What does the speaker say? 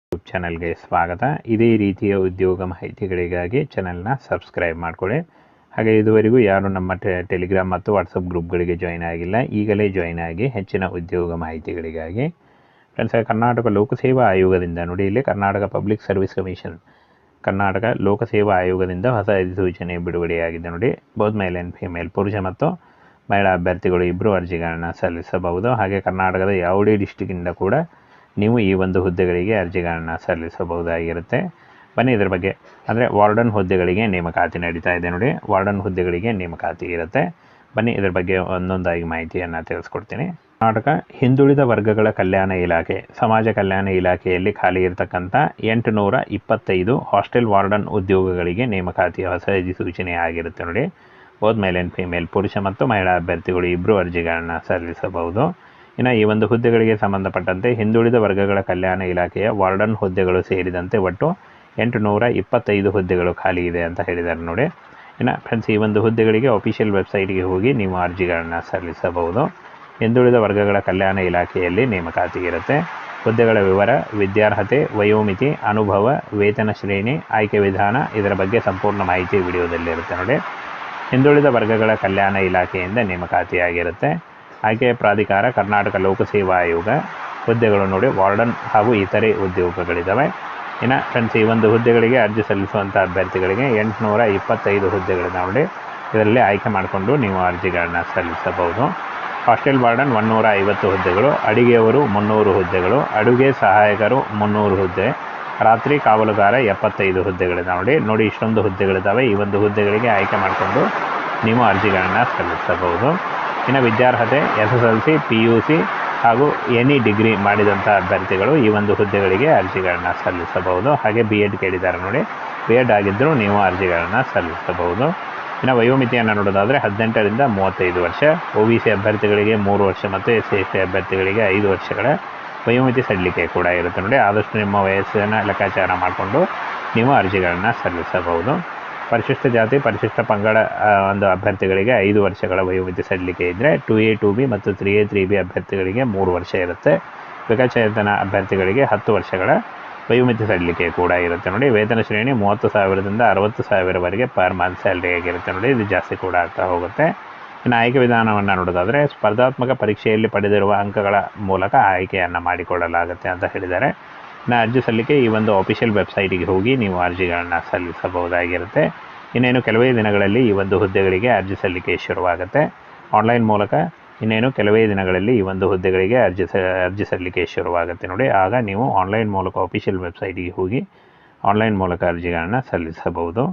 YouTube ಚಾನಲ್ಗೆ ಸ್ವಾಗತ. ಇದೇ ರೀತಿಯ ಉದ್ಯೋಗ ಮಾಹಿತಿಗಳಿಗಾಗಿ ಚಾನಲ್ನ ಸಬ್ಸ್ಕ್ರೈಬ್ ಮಾಡಿಕೊಳ್ಳಿ. ಹಾಗೆ ಇದುವರೆಗೂ ಯಾರು ನಮ್ಮ ಟೆಲಿಗ್ರಾಮ್ ಮತ್ತು ವಾಟ್ಸಪ್ ಗ್ರೂಪ್ಗಳಿಗೆ ಜಾಯ್ನ್ ಆಗಿಲ್ಲ, ಈಗಲೇ ಜಾಯ್ನ್ ಆಗಿ ಹೆಚ್ಚಿನ ಉದ್ಯೋಗ ಮಾಹಿತಿಗಳಿಗಾಗಿ. ಫ್ರೆಂಡ್ಸ್, ಕರ್ನಾಟಕ ಲೋಕಸೇವಾ ಆಯೋಗದಿಂದ ನೋಡಿ, ಇಲ್ಲಿ Karnataka public service commission, Karnataka ಲೋಕಸೇವಾ ಆಯೋಗದಿಂದ ಹೊಸ ಅಧಿಸೂಚನೆ ಬಿಡುಗಡೆಯಾಗಿದೆ ನೋಡಿ. ಬೋತ್ ಮೇಲ್ ಆ್ಯಂಡ್ ಫಿಮೇಲ್, ಪುರುಷ ಮತ್ತು ಮಹಿಳಾ ಅಭ್ಯರ್ಥಿಗಳು ಇಬ್ಬರು ಅರ್ಜಿಗಳನ್ನು ಸಲ್ಲಿಸಬಹುದು. ಹಾಗೆ ಕರ್ನಾಟಕದ ಯಾವುದೇ ಡಿಸ್ಟಿಕ್ಕಿಂದ ಕೂಡ ನೀವು ಈ ಒಂದು ಹುದ್ದೆಗಳಿಗೆ ಅರ್ಜಿಗಳನ್ನು ಸಲ್ಲಿಸಬಹುದಾಗಿರುತ್ತೆ. ಬನ್ನಿ ಇದರ ಬಗ್ಗೆ, ಅಂದರೆ ವಾರ್ಡನ್ ಹುದ್ದೆಗಳಿಗೆ ನೇಮಕಾತಿ ನಡೀತಾ ಇದೆ ನೋಡಿ. ವಾರ್ಡನ್ ಹುದ್ದೆಗಳಿಗೆ ನೇಮಕಾತಿ ಇರುತ್ತೆ. ಬನ್ನಿ ಇದರ ಬಗ್ಗೆ ಒಂದೊಂದಾಗಿ ಮಾಹಿತಿಯನ್ನು ತಿಳಿಸ್ಕೊಡ್ತೀನಿ. ಕರ್ನಾಟಕ ಹಿಂದುಳಿದ ವರ್ಗಗಳ ಕಲ್ಯಾಣ ಇಲಾಖೆ, ಸಮಾಜ ಕಲ್ಯಾಣ ಇಲಾಖೆಯಲ್ಲಿ ಖಾಲಿ ಇರತಕ್ಕಂಥ 825 ಹಾಸ್ಟೆಲ್ ವಾರ್ಡನ್ ಉದ್ಯೋಗಗಳಿಗೆ ನೇಮಕಾತಿಯ ಹೊಸ ಅಧಿಸೂಚನೆ ಆಗಿರುತ್ತೆ ನೋಡಿ. ಬೋತ್ ಮೇಲ್ ಆ್ಯಂಡ್ ಫಿಮೇಲ್, ಪುರುಷ ಮತ್ತು ಮಹಿಳಾ ಅಭ್ಯರ್ಥಿಗಳು ಇಬ್ಬರು ಅರ್ಜಿಗಳನ್ನು ಸಲ್ಲಿಸಬಹುದು. ಇನ್ನು ಈ ಒಂದು ಹುದ್ದೆಗಳಿಗೆ ಸಂಬಂಧಪಟ್ಟಂತೆ ಹಿಂದುಳಿದ ವರ್ಗಗಳ ಕಲ್ಯಾಣ ಇಲಾಖೆಯ ವಾರ್ಡನ್ ಹುದ್ದೆಗಳು ಸೇರಿದಂತೆ ಒಟ್ಟು 825 ಹುದ್ದೆಗಳು ಖಾಲಿ ಇದೆ ಅಂತ ಹೇಳಿದ್ದಾರೆ ನೋಡಿ. ಇನ್ನು ಫ್ರೆಂಡ್ಸ್, ಈ ಒಂದು ಹುದ್ದೆಗಳಿಗೆ ಅಫಿಷಿಯಲ್ ವೆಬ್ಸೈಟ್ಗೆ ಹೋಗಿ ನೀವು ಅರ್ಜಿಗಳನ್ನು ಸಲ್ಲಿಸಬಹುದು. ಹಿಂದುಳಿದ ವರ್ಗಗಳ ಕಲ್ಯಾಣ ಇಲಾಖೆಯಲ್ಲಿ ನೇಮಕಾತಿ ಇರುತ್ತೆ. ಹುದ್ದೆಗಳ ವಿವರ, ವಿದ್ಯಾರ್ಹತೆ, ವಯೋಮಿತಿ, ಅನುಭವ, ವೇತನ ಶ್ರೇಣಿ, ಆಯ್ಕೆ ವಿಧಾನ, ಇದರ ಬಗ್ಗೆ ಸಂಪೂರ್ಣ ಮಾಹಿತಿ ವಿಡಿಯೋದಲ್ಲಿರುತ್ತೆ ನೋಡಿ. ಹಿಂದುಳಿದ ವರ್ಗಗಳ ಕಲ್ಯಾಣ ಇಲಾಖೆಯಿಂದ ನೇಮಕಾತಿಯಾಗಿರುತ್ತೆ. ಆಯ್ಕೆಯ ಪ್ರಾಧಿಕಾರ ಕರ್ನಾಟಕ ಲೋಕಸೇವಾ ಆಯೋಗ. ಹುದ್ದೆಗಳು ನೋಡಿ, ವಾರ್ಡನ್ ಹಾಗೂ ಇತರೆ ಉದ್ಯೋಗಗಳಿದ್ದಾವೆ. ಇನ್ನು ಫ್ರೆಂಡ್ಸ್, ಈ ಒಂದು ಹುದ್ದೆಗಳಿಗೆ ಅರ್ಜಿ ಸಲ್ಲಿಸುವಂಥ ಅಭ್ಯರ್ಥಿಗಳಿಗೆ 825 ಹುದ್ದೆಗಳಿದ್ದಾವೆ ನೋಡಿ. ಇದರಲ್ಲಿ ಆಯ್ಕೆ ಮಾಡಿಕೊಂಡು ನೀವು ಅರ್ಜಿಗಳನ್ನು ಸಲ್ಲಿಸಬಹುದು. ಹಾಸ್ಟೆಲ್ ವಾರ್ಡನ್ 150 ಹುದ್ದೆಗಳು, ಅಡಿಗೆಯವರು 300 ಹುದ್ದೆಗಳು, ಅಡುಗೆ ಸಹಾಯಕರು 300 ಹುದ್ದೆ, ರಾತ್ರಿ ಕಾವಲುಗಾರ 75 ಹುದ್ದೆಗಳಿದ್ದಾವೆ ನೋಡಿ. ಇಷ್ಟೊಂದು ಹುದ್ದೆಗಳಿದ್ದಾವೆ. ಈ ಒಂದು ಹುದ್ದೆಗಳಿಗೆ ಆಯ್ಕೆ ಮಾಡಿಕೊಂಡು ನೀವು ಅರ್ಜಿಗಳನ್ನು ಸಲ್ಲಿಸಬಹುದು. ಇನ್ನು ವಿದ್ಯಾರ್ಹತೆ SSLC, PUC ಹಾಗೂ ಎನಿ ಡಿಗ್ರಿ ಮಾಡಿದಂಥ ಅಭ್ಯರ್ಥಿಗಳು ಈ ಒಂದು ಹುದ್ದೆಗಳಿಗೆ ಅರ್ಜಿಗಳನ್ನು ಸಲ್ಲಿಸಬಹುದು. ಹಾಗೆ BEd ಕೇಳಿದ್ದಾರೆ ನೋಡಿ, BEd ಆಗಿದ್ದರೂ ನೀವು ಅರ್ಜಿಗಳನ್ನು ಸಲ್ಲಿಸಬಹುದು. ಇನ್ನು ವಯೋಮಿತಿಯನ್ನು ನೋಡೋದಾದರೆ 18ರಿಂದ 35 ವರ್ಷ, OBC ಅಭ್ಯರ್ಥಿಗಳಿಗೆ 3 ವರ್ಷ ಮತ್ತು SC/ST ಅಭ್ಯರ್ಥಿಗಳಿಗೆ 5 ವರ್ಷಗಳ ವಯೋಮಿತಿ ಸಡಿಲಿಕೆ ಕೂಡ ಇರುತ್ತೆ ನೋಡಿ. ಆದಷ್ಟು ನಿಮ್ಮ ವಯಸ್ಸನ್ನು ಲೆಕ್ಕಾಚಾರ ಮಾಡಿಕೊಂಡು ನೀವು ಅರ್ಜಿಗಳನ್ನು ಸಲ್ಲಿಸಬಹುದು. ಪರಿಶಿಷ್ಟ ಜಾತಿ, ಪರಿಶಿಷ್ಟ ಪಂಗಡ ಒಂದು ಅಭ್ಯರ್ಥಿಗಳಿಗೆ 5 ವರ್ಷಗಳ ವಯೋಮಿತಿ ಸಡಿಲಿಕೆ ಇದ್ದರೆ, 2A 2B ಮತ್ತು 3A 3B ಅಭ್ಯರ್ಥಿಗಳಿಗೆ 3 ವರ್ಷ ಇರುತ್ತೆ. ವಿಕಲಚೇತನ ಅಭ್ಯರ್ಥಿಗಳಿಗೆ 10 ವರ್ಷಗಳ ವಯೋಮಿತಿ ಸಡಿಲಿಕೆ ಕೂಡ ಇರುತ್ತೆ ನೋಡಿ. ವೇತನ ಶ್ರೇಣಿ 30,000ದಿಂದ 60,000ವರೆಗೆ ಪರ್ ಮಂತ್ ಸ್ಯಾಲ್ರಿ ಆಗಿರುತ್ತೆ ನೋಡಿ. ಇದು ಜಾಸ್ತಿ ಕೂಡ ಆಗ್ತಾ ಹೋಗುತ್ತೆ. ಇನ್ನು ಆಯ್ಕೆ ವಿಧಾನವನ್ನು ನೋಡೋದಾದರೆ ಸ್ಪರ್ಧಾತ್ಮಕ ಪರೀಕ್ಷೆಯಲ್ಲಿ ಪಡೆದಿರುವ ಅಂಕಗಳ ಮೂಲಕ ಆಯ್ಕೆಯನ್ನು ಮಾಡಿಕೊಳ್ಳಲಾಗುತ್ತೆ ಅಂತ ಹೇಳಿದ್ದಾರೆ. ಇನ್ನು ಅರ್ಜಿ ಸಲ್ಲಿಕೆ ಈ ಒಂದು ಅಫಿಷಿಯಲ್ ವೆಬ್ಸೈಟಿಗೆ ಹೋಗಿ ನೀವು ಅರ್ಜಿಗಳನ್ನು ಸಲ್ಲಿಸಬಹುದಾಗಿರುತ್ತೆ. ಇನ್ನೇನು ಕೆಲವೇ ದಿನಗಳಲ್ಲಿ ಈ ಒಂದು ಹುದ್ದೆಗಳಿಗೆ ಅರ್ಜಿ ಸಲ್ಲಿಕೆ ಶುರುವಾಗುತ್ತೆ. ಆನ್ಲೈನ್ ಮೂಲಕ ಇನ್ನೇನು ಕೆಲವೇ ದಿನಗಳಲ್ಲಿ ಈ ಒಂದು ಹುದ್ದೆಗಳಿಗೆ ಅರ್ಜಿ ಸಲ್ಲಿಕೆ ಶುರುವಾಗುತ್ತೆ ನೋಡಿ. ಆಗ ನೀವು ಆನ್ಲೈನ್ ಮೂಲಕ ಅಫಿಷಿಯಲ್ ವೆಬ್ಸೈಟಿಗೆ ಹೋಗಿ ಆನ್ಲೈನ್ ಮೂಲಕ ಅರ್ಜಿಗಳನ್ನು ಸಲ್ಲಿಸಬಹುದು.